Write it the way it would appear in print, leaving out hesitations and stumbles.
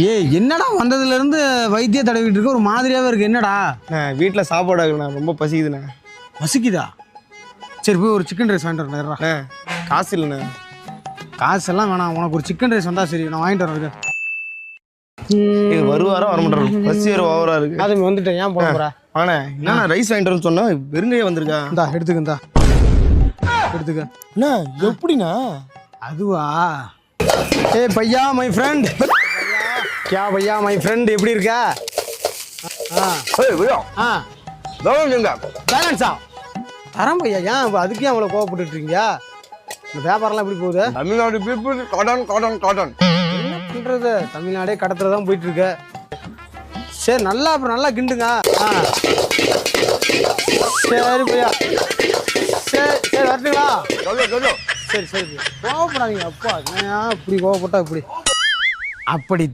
ஏய் என்னடா வந்ததுலேருந்து வைத்திய தடவிட்டு இருக்க ஒரு மாதிரியாகவே இருக்கு என்னடா? வீட்டில் சாப்பாடு ஆகுண்ணா, ரொம்ப பசிக்குதுண்ணே. பசிக்குதா? சரி போய் ஒரு சிக்கன் ரைஸ் வாங்கிட்டு வரேன். காசு இல்லைண்ணே. காசெல்லாம் வேணாம், உனக்கு ஒரு சிக்கன் ரைஸ் வந்தால் சரி நான் வாங்கிட்டு வரேன். வருவாரா வர மாட்டாரு, பசி வேறு ஓவரா இருக்கு. அது வந்துட்டேன், ஏன் போட போகிறேன்? ஆண்ணே என்னண்ணா ரைஸ் வாங்கிட்டு வரேன்னு சொன்னா வெறுங்கையே வந்திருக்கா? இந்தா எடுத்துக்க எடுத்துக்க. அண்ணா எப்படிண்ணா? அதுவா? ஏ பையா மை ஃப்ரெண்ட், கியா பையா மை ஃப்ரெண்ட், எப்படி இருக்கா? பேலன்ஸா தரம் பையா, ஏன் அதுக்கு ஏன் அவ்வளோ கோவப்பட்டு இருக்கீங்க? இந்த வியாபாரம்லாம் எப்படி போகுது? Tamil Nadu people cotton cotton cotton என்ன பண்ணுறது, தமிழ்நாடே கடத்துல தான் போயிட்டு இருக்க. சரி நல்லா அப்புறம் நல்லா கிண்டுங்க. சரி பையா, சரி வரட்டுங்களா? சரி கோவப்படாதீங்க. அப்பா என்ன இப்படி கோவப்பட்டா இப்படி அப்படி